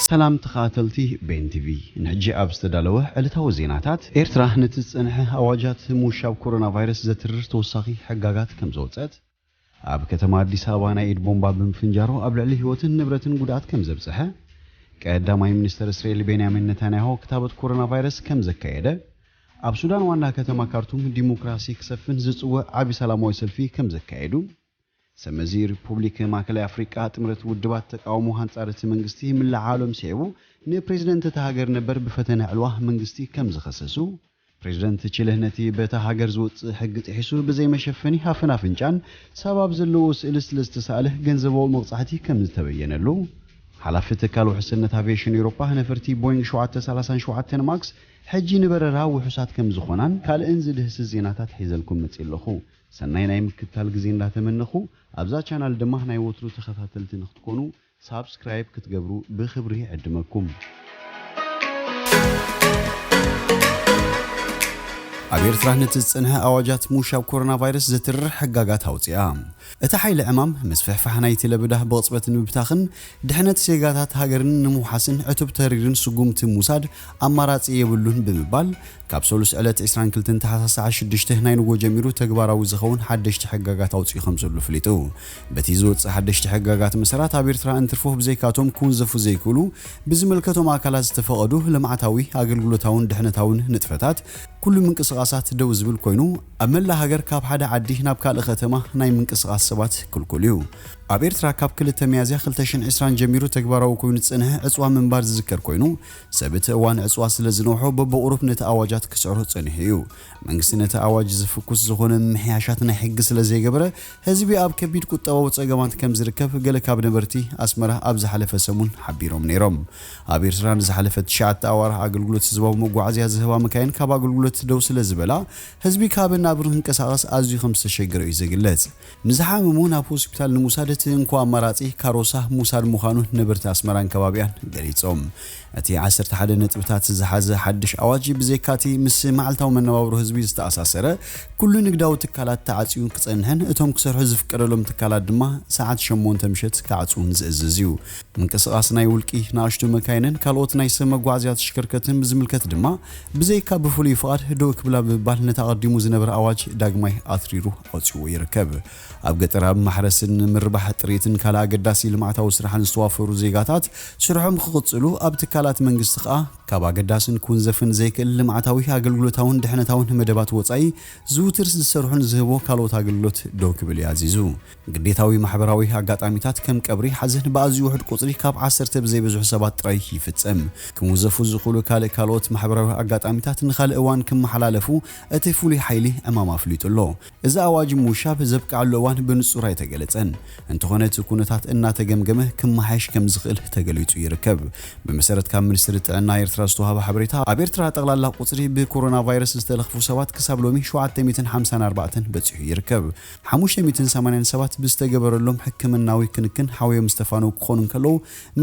سلام تخاتلتي بين تي في نحجي أبستدالوه على توزيناتات إيرترا نتسنح أواجات موشاب كورونا فيروس زترر توساقي حقاقات كم زوجات أب كتما أديس أبانا إيد بومبا بمفنجارو قبل عليه هوتن نبرتن قدات كم زبسحة كقدامي منستر إسرائيل بنيامين نتنياهو كتابة كورونا فيروس كم زكايده أب سودان وانا كتما كارتوم ديمقراطي كسفن زتسوى عبي سلاموي سلفي كم زكايدو سمزي ريبوبليك ماكلي أفريقيا تمرت ودبات تقاومو هانصارت منغستي من العالم سيعو ني بريزيدنت تهاجر نبر بفتن علواه منغستي كم زخصصو بريزيدنت تشيلهنتي بتهاجر زوت حق تحسو بزي ما شفني هافنا فنجان سبب زلو سلس تساله غنزبو مقصحتي كم تبينلو حلفت كالو حسنت افيشن اوروبا نفرتي بوينغ 737 ماكس حجي نبررها وحسات كم زخونان قال انزل هس زيناتات حيزلكم متصلخو سناي ناي مكتال غزي እንዳተመነخو ابዛ ቻናል ድማ ናይ ወትሩ ተኸታተልቲ ንኽትኮኑ ሳብስክራይብ ክትገብሩ ብኽብሪ ዕድመኩም أبيرترا نتسنها أواجات موشاب كورونا فيروس زترر حقاقات هوتيا اتحايل عمام مسفح فحنايتي لبده بغصبة نبتاخن دحنت سيقاتات هاجرن نمو حسن عتب تريرن سقومت موساد أمارات يبلون بمبال كابسولوس ألت إسران كلتن تحت ساعة شدشته ناين وجميرو تكبارا وزخون حدشت حقاقات هوتي خمسة فليتو بتيزوت حدشت حقاقات مسارات أبيرترا انترفوه بزيكاتهم كون زفو زيكولو بزملكتهم عكالاز تفقدوه لمعتاوي هاجل قلوتاون دحنتاون نتفتات كل من قصاصات دوز بالكوينو أملا هاجر كاب حدا عديه ناب كال ختمه ناي من قصاص سبات كليو أبيرترا كاب كل التميازيا خلتشن إسران جميرو تكبارا وكوينو تسنها عصوا من بارز ذكر كوينو سبت وان عصوا سلزنوحو ببقروب نتأواجات كسعرو تسنهيو منقس نتأواج زفكوس زخون محياشاتنا حق سلزي قبرة هزبي أب كبير كتاوا وتساقامات كم زركب قال كاب نبرتي أسمره أب زحلف سمون حبيرهم نيرم أبيرترا زحلفت شعات تاوار عقل قلوت زباب مقوعزي هزهوا مكاين كاب عقل قلوت دوس لزبلا هزبي كابن نابرهن كساقس أزي 5 شجر يزقلت نزحام مونا بوسبيتال نموسادة انكو اماراتي كاروسا موساد مخانو نبرت اسمران كبابيان قريصوم اتي 10 حد نطبتات زحازه حدش اواجي بزيكاتي مس معلتاو منوابرو حزبي استاساسره كل نقداو تكالات تعصيون كصنهن اتوم كسرحو زفقرلهم تكالات دما ساعات 8 تمشت كعصون زززيو منقسقاسنا يولقي ناشتو مكاينن كالوت ناي سمغوازيات شكركتن بزملكت دما بزيكا بفولي فقاد دو كبلا ببال نتقدمو زنبر اواج داغماي اثريرو اوصو يركب اب قطراب محرسن مربح طريتن كلا قداسي لمعتاو سرحن استوافرو زيغاتات سرحهم خقصلو اب تكالات منغست خا كابا قداسن كون زفن زيكل لمعتاوي اغلغلوتاون دحنتاون مدبات وصاي زوتر سرحن زهبو كالوت اغلغلوت دوكبل يازيزو قديتاوي محبراوي اغاطاميتات كم قبري حزن بازي وحد قصري كاب 10 بزي بزح سبات طري يفصم كموزفو زخلو كالوت محبراوي اغاطاميتات نخال اوان كم حلالفو اتفولي حيلي امام افليتلو اذا اواج موشاب زبقالو وان بنصورا يتغلصن انت هونت كونتات እና ተገምገመ ከመሐሽ ከምዝኽል ተገሊጹ ይርከብ በመሰረት ካብ ሚኒስትር ጥዕና ኤርትራ ዝተዋሃበ ሓበሬታ ኣብ ኤርትራ ጠቅላላ ቁጽሪ ብኮሮና ቫይረስ ዝተለኽፉ ሰባት ክሳብ ሎሚ 754 በጽሑ ይርከብ 587 ብዝተገበረሎም ሕክምናዊ ክንክን ሓወዮም ዝተፋኑ ክኾኑ ከለው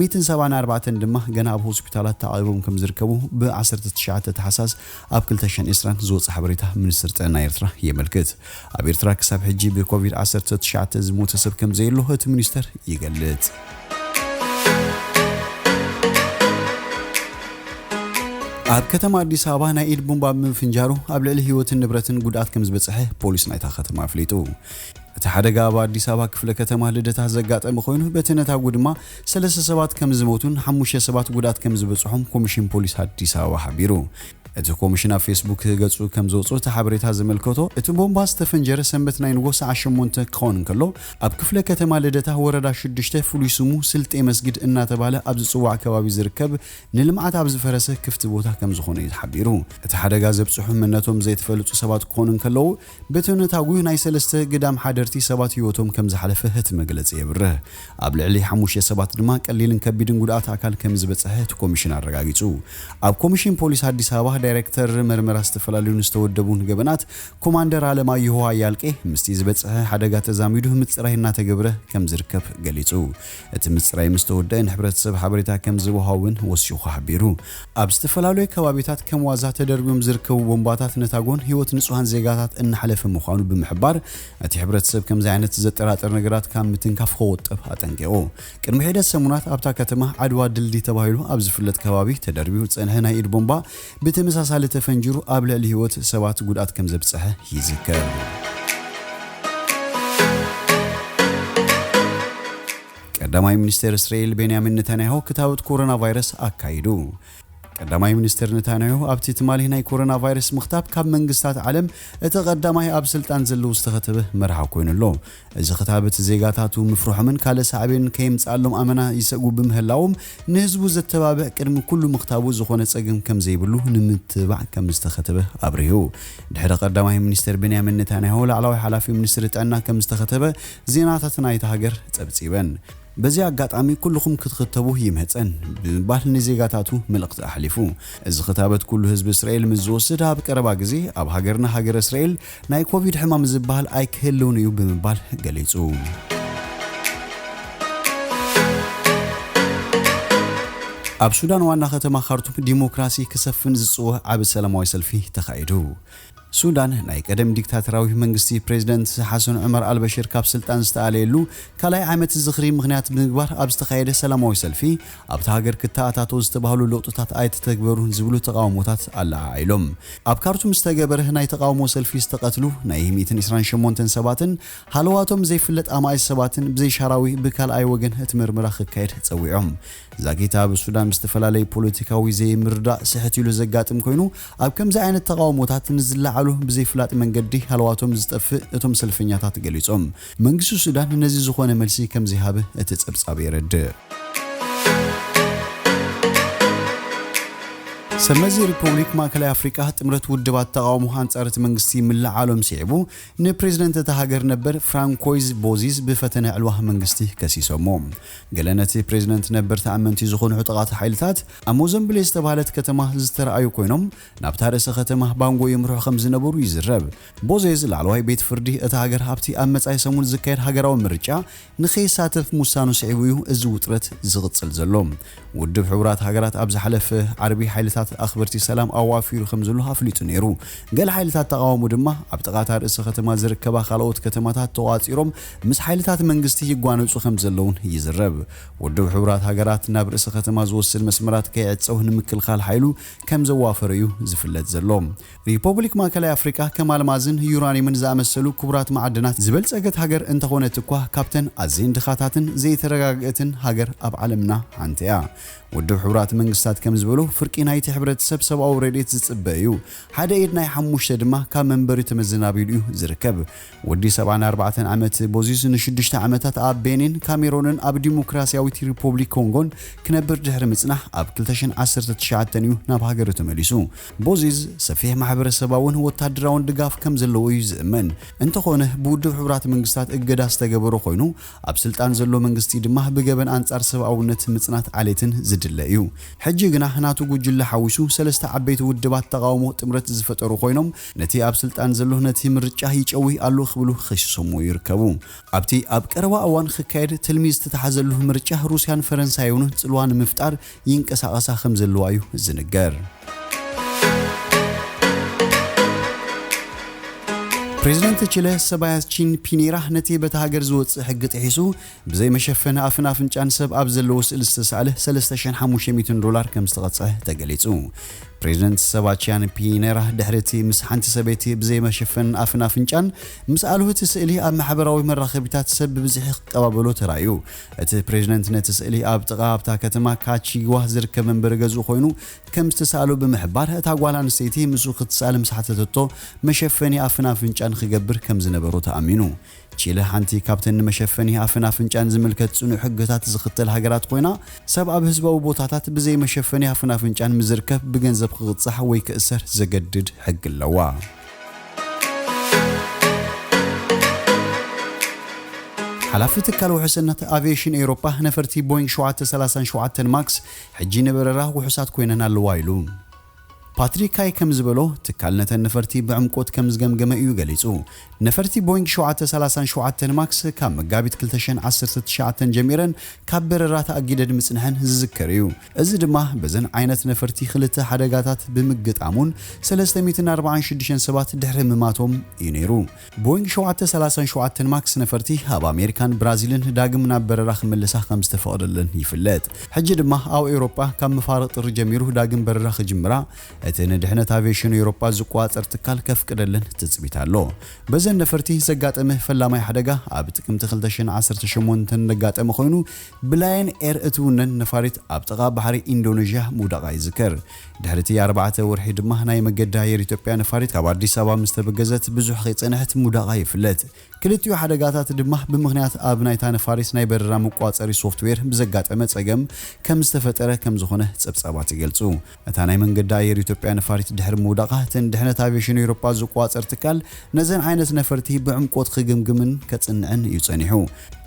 174 ድማ ገና ኣብ ሆስፒታላት ተዓቂቦም ከም ዝርከቡ ብ19 ተሓሳስ ኣብ 2020 ዝወጽ ሓበሬታ ሚኒስትር ጥዕና ኤርትራ የመልክት ኣብ ኤርትራ ክሳብ ሕጂ ብኮቪድ-19 ዝሞተ ሰብ ከም ዘይሎ እቲ ሚኒስተር ይገልጽ ኣብ ከተማ አዲስ አበባ ናይ ኢድ ቦምባ ምፍንጃሩ ኣብ ልዕሊ ህይወትን ንብረትን ጉድኣት ከም ዝበጽሐ ፖሊስ ናይታ ከተማ ኣፍሊጡ እቲ ሓደጋ ኣብ አዲስ አበባ ክፍለ ከተማ ልደታ ዘጋጠመ ኮይኑ በተነታው ድማ 3 ሰባት ከም ዝሞቱን 5 ሰባት ጉድኣት ከም ዝበጽሖም ኮሚሽን ፖሊስ አዲስ አበባ ሓቢሩ እቲ ኮሚሽን ኣብ ፌስቡክ ገጹ ከም ዘውጽኦ ተሓበሬታ ዘመልከቶ እቲ ቦምባ ዝተፈንጀረ ሰንበት ናይ ንጎስ 8 ክኾን ከሎ ኣብ ክፍለ ከተማ ልደታ ወረዳ 6 ፍሉይ ስሙ ስልጤ መስጊድ እናተባለ ኣብ ዝጽዋዕ ከባቢ ዝርከብ ንልምዓት ኣብ ዝፈረሰ ክፍቲ ቦታ ከም ዝኾነ ይሓቢሩ እቲ ሓደጋ ዘብጽሑ መንነቶም ዘይተፈልጹ ሰባት ክኾኑ ከለው በተነታው ናይ 3 ግዳም ሓደርቲ ሰባት ህይወቶም ከም ዝሓለፈ እቲ መግለጽ የብርህ ኣብ ልዕሊ 5 ሰባት ድማ ቀሊልን ከቢድን ጉድኣት ኣካል ከም ዝበጽሐ እቲ ኮሚሽን ኣረጋጊጹ ኣብ ኮሚሽን ፖሊስ አዲስ አበባ ዳይሬክተር ምርመራ ዝተፈላልዩ ዝተወደቡን ገበናት ኮማንደር አለማየሁ አያልቄ ምስቲ ዝበጽሐ ሓደጋ ተዛሚዱ ምጽራይ እናተገብረ ከም ዝርከብ ገሊጹ እቲ ምጽራይ ምስተወዳይ ንሕብረተሰብ ሓበሬታ ከም ዝወሃውን ወሲኹ ሓቢሩ ኣብ ዝተፈላልዩ ከባቢታት ከም ዋዛ ተደርቢዮም ዝርከቡ ቦምባታት ነታጎን ህይወት ንጹሃን ዜጋታት እናሐለፈ ምዃኑ ብምሕባር እቲ ሕብረተሰብ ከም ዓይነት ዘጠራጠር ነገራት ከም ምትንካፍ ክወጥብ አጠንቂቁ ቅድሚ ሒደት ሰሙናት ኣብታ ከተማ ዓድዋ ድልድይ ተባሂሉ ኣብ ዝፍለጥ ከባቢ ተደርቢው ጸንሐ ናይ ኢድ ቦምባ ብተመሳሳሊ ተፈንጅሩ ኣብ ልዕሊ ህይወት ሰባት ጉድኣት ከም ዘብጽሐ ይዝከር ቀዳማይ ሚኒስትር እስራኤል ቤንያሚን ኔታንያሁ ክታወት ኮሮና ቫይረስ አካይዱ ቀዳማይ ሚኒስትር ኔታንያሁ ኣብቲ ትማሊ ናይ ኮሮና ቫይረስ ምኽታብ ካብ መንግስታት ዓለም እቲ ቀዳማይ ኣብ ስልጣን ዘለው ዝተኸተበ መርሃ ኮይኑሎ እዚ ክታበት ዜጋታቱ ምፍሩሕምን ካለ ሳዕቤን ከይምጻሎም ኣመና ይሰጉ ብምህላዎም ንህዝቡ ዘተባብዕ ቅድሚ ኩሉ ምኽታቡ ዝኾነ ጸገም ከም ዘይብሉ ንምትባዕ ከም ዝተኸተበ ኣብሪሁ ድሕሪ ቀዳማይ ሚኒስትር ቤንያሚን ኔታንያሁ ላዕለዋይ ሓላፊ ሚኒስትር ጥዕና ከም ዝተኸተበ ዜናታት ናይቲ ሃገር ጸብጺበን በዚ አጋጣሚ ኩልኩም ክትከተቡ ይመጸን በባል ንዜጋታቱ መልእክት አሕሊፉ እዚ ክታበት ኩሉ ህዝብ እስራኤል ምዝወስድ ኣብ ቀረባ ግዜ ኣብ ሃገርና ሃገር እስራኤል ናይ ኮቪድ ሕማም ዝባሃል ኣይክህልውን እዩ ብምባል ገሊጹ ኣብ ሱዳን ዋና ከተማ ካርቱም ዲሞክራሲ ክሰፍን ዝጽውዕ ዓብ ሰላማዊ ሰልፊ ተኻይዱ ሱዳን ናይ ቀደም ዲክታተራዊ መንግስቲ ፕሬዝዳንት ሐሰን ዑመር አልበሽር ካብ ስልጣን ዝተኣለየሉ ካላይ ዓመት ዝኽሪ ምኽንያት ብምግባር ኣብ ዝተኻየደ ሰላማዊ ሰልፊ ኣብታ ሃገር ክተኣታቶ ዝተባህሉ ለውጥታት ኣይተተግበሩን ዝብሉ ተቃውሞታት ኣለዓኢሎም ኣብ ካርቱም ዝተገበረ ናይ ተቃውሞ ሰልፊ ዝተቀትሉ ናይ 128 ሰባትን ሃለዋቶም ዘይፍለጥ ኣማይ ሰባትን ብዘይሻራዊ ብካልኣይ ወገን እቲ ምርመራ ክካየድ ጸዊዖም ዛጊታ በሱዳን ምስተፈላለይ ፖለቲካዊ ዘይምርዳእ ስሕት ኢሉ ዘጋጥም ኮይኑ ኣብ ከምዚ ዓይነት ተቃውሞታት ንዝለዓሉ ብዘይፍላጥ መንገዲ ሃለዋቶም ዝጠፍእ እቶም ሰልፈኛታት ገሊጾም መንግስቱ ሱዳን ነዚ ዝኾነ መልሲ ከም ዝሃበ እቲ ጸብጻብ የረድእ ሰመዚ ሪፐብሊክ ማዕከላዊ አፍሪካ ጥምረት ውድባት ተቃውሞ አንጻረት መንግስቲ ምልዓሎም ሲዕቡ ንፕሬዝዳንት ተሃገር ነበር ፍራንኮይዝ ቦዚዝ በፈተነ ዕልዋህ መንግስቲ ከሲሶሞ ገለነቲ ፕሬዝዳንት ነበር ተአመንቲ ዝኾኑ ዕጥቃት ኃይልታት አሞዘምብሌ ዝተባሃለት ከተማ ዝተራአዩ ኮይኖም ናብ ታረሰ ከተማ ባንጎ ይምርሑ ከም ዝነበሩ ይዝረብ ቦዚዝ ላዕለዋይ ቤት ፍርዲ እቲ ሃገር ሃብቲ ኣብ መጻይ ሰሙን ዝካየድ ሃገራዊ ምርጫ ንኸይሳተፍ ሙሳኑ ሲዕቡ እዚ ውጥረት ዝቕጽል ዘሎ ውድብ ሕብራት ሃገራት ኣብ ዝሓለፈ ዓርቢ ኃይልታት أخبرتي سلام أوافير خمزلوها فليتو نيرو قال حيلتات تقاومو دما عبتقاتار إس ختما زركبا خلوت كتماتات تواتيروم مس حيلتات منغستي يغوانوصو خمزلون يزرب ودو حورات هاغرات نابر إس ختما زوسل مسمرات كيعصو نمكل خال حيلو كم زوافريو زفلت زلوم ريبوبليك ماكلاي افريكا كمال مازن يورانيمن زامسلو كبرات معدنات زبلصقت هاغر انت ሆነትኳ ካፕተን አዚን ድኻታትን ዘይተረጋገእትን ሃገር ኣብ ዓለምና አንተያ ወድብ ሕብራት መንግስታት ከም ዝበሉ ፍርቂ ናይቲ ሕብረተሰብ ሰብኣዊ ረድኤት ዝጽበዩ ሓደ ኢድ ናይ 5 ድማ ካብ መንበሪ ተመዝናቢሉ ዝርከብ ወዲ 74 ዓመት ቦዚስ ን6 ዓመታት ኣብ ቤኒን ካሜሮንን ኣብ ዲሞክራሲያዊት ሪፐብሊክ ኮንጎን ክነብር ድሕሪ ምጽናሕ ኣብ 2019 እዩ ናብ ሃገሩ ተመሊሱ ቦዚስ ሰፊሕ ማሕበረሰባውን ወታደራውን ድጋፍ ከም ዘለዎ እዩ ዝእመን እንተኾነ ብውድብ ሕብራት መንግስታት እገዳ ዝተገበሮ ኮይኑ ኣብ ስልጣን ዘሎ መንግስቲ ድማ ብገበን አንጻር ሰብኣውነት ምጽናት ዓሌትን ዝድለዩ ሕጂ ግና ናቱ ጉጅለ ሓዊሱ ሰለስተ ዓበይቲ ውድባት ተቃውሞ ጥምረት ዝፈጠሩ ኮይኖም ነቲ ኣብ ስልጣን ዘሎ ነቲ ምርጫ ይጨዊ ኣሉ ክብሉ ኺሶሙ ይርከቡ ኣብቲ ኣብ ቀረባ እዋን ክካየድ ትልሚዝ ተተሓዘሉ ምርጫ ሩስያን ፈረንሳይውን ጽልዋን ምፍጣር ይንቀሳቀሳ ከም ዘለዋ እዩ ዝንገር ፕሬዝዳንት ቺሌ ሰባስቲያን ፒኔራ ነቲ በተሃገር ዝወጽእ ሕግ ጥሒሱ ብዘይ መሸፈነ ኣፍን ኣፍንጫን ሰብ ኣብ ዘለዎ ስእሊ ዝተሳለ $3500 ከም ዝተቐጽዐ ተገሊጹ ፕሬዝዳንት ሰባስቲያን ፒኔራ ድሕርቲ ምስ ሓንቲ ሰበይቲ ብዘይ መሸፈን ኣፍን ኣፍንጫን ምስ ኣልሁት ስእሊ ኣብ ማሕበራዊ መራኸቢታት ሰብ ብዝሕ ቀባበሎ ተራዩ እቲ ፕሬዝዳንት ነቲ ስእሊ ኣብ ጥቓ ኣብታ ከተማ ካቺግዋ ዝርከብ መንበሪ ገዝኡ ኮይኑ ከም ዝተሳሉ ብምሕባር እታ ጓል ኣንስተይቲ ምስኡ ክትሳለ ምስሓተተቶ መሸፈኒ ኣፍን ኣፍንጫን ክገብር ከም ዝነበሮ ተኣሚኑ ቺለ ሓንቲ ካፕተን መሸፈኒ ኣፍን ኣፍንጫን ዝምልከት ጽኑዕ ሕግታት ዝኽተል ሃገራት ኮይና ሰብ ኣብ ህዝባዊ ቦታታት ብዘይ መሸፈኒ ኣፍን ኣፍንጫን ምዝርከብ ብገንዘብ ክቕጻሕ ወይ ክእሰር ዘገድድ ሕግ ኣለዋ ሓላፊ ትካል ውሕስነት አቪዬሽን ኤውሮፓ ነፈርቲ ቦይንግ 737 ማክስ ሕጂ ነበረራ ውሕሳት ኮይነን ኣለዋ ኢሉ ፓትሪካይ ከም ዝበሎ ትካልነተ ነፈርቲ ብዕምቆት ከም ዝገምገመ እዩ ገሊጹ ነፈርቲ ቦይንግ 737 ማክስ ካብ መጋቢት 2019 ጀሚረን ካብ በረራ ተኣጊደ ምጽንሐን ዝዝከር እዩ እዚ ድማ በዘን ዓይነት ነፈርቲ ክልተ ሓደጋታት ብምግጣሙን 346 ሰባት ድሕሪ ምማቶም እዩ ነይሩ ቦይንግ 737 ማክስ ነፈርቲ ኣብ ኣሜሪካን ብራዚልን ዳግም ናብ በረራ ክምለሳ ከም ዝተፈቀደለን ይፍለጥ ሕጂ ድማ ኣብ ኤውሮጳ ካብ መፋረቕ ጥሪ ጀሚሩ ዳግም በረራ ክጅምራ እቲ ንድሕነት አቪዬሽን ኤውሮጳ ዝቋፀር ትካል ከፍቅደለን ትጽቢት ኣሎ በዘን ነፈርቲ ዘጋጠመ ፈላማይ ሓደጋ ኣብ ጥቅምቲ 2018 ዘጋጠመ ኮይኑ ብላየን ኤር እትውነን ነፋሪት ኣብ ጥቃ ባሕሪ ኢንዶኔዥያ ሙዳቃ ይዝከር ድሕርቲ 4 ወርሒ ድማ ናይ መገዲ ኣየር ኢትዮጵያ ነፋሪት ካብ አዲስ አበባ ምስተበገዘት ብዙሕ ኸይጸንሕት ሙዳቃ ይፍለጥ ክልቲኡ ሓደጋታት ድማ ብምኽንያት ኣብ ናይታ ነፋሪት ናይ በረራ መቋፀሪ ሶፍትዌር ብዘጋጠመ ጸገም ከም ዝተፈጠረ ከም ዝኾነ ጸብጻባት ይገልጹ እታ ናይ መንገዲ ኣየር ኢትዮጵያ ነፋሪት ድሕሪ ሙዳቃ ድሕነት አቪዬሽን ኤውሮጳ ዝቋፀር ትካል ነዘን ዓይነት ነፈርቲ ብዕምቆት ክግምግምን ከጽንዕን እዩ ጸኒሑ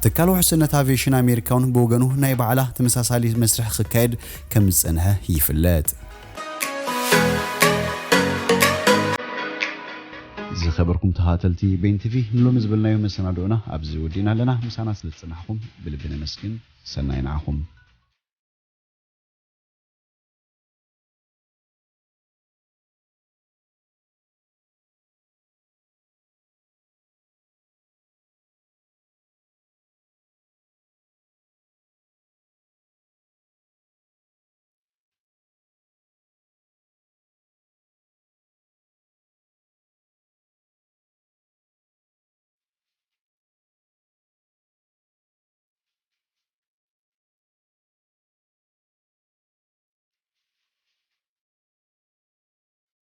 ትካል ውሕስነት አቪዬሽን ኣሜሪካውን ብወገኑ ናይ በዓላ ተመሳሳሊ መስርሕ ክካየድ ከም ዝጸንሐ ይፍለጥ ዝኸበርኩም ተኸታተልቲ ቤን ቲቪ ንሎም ዝብልናዮ መሰናዶና ኣብዚ ወዲና ኣለና ምሳና ስለ ዝጽናሕኩም ብልቢ ነመስግን ሰናይ ንዓኹም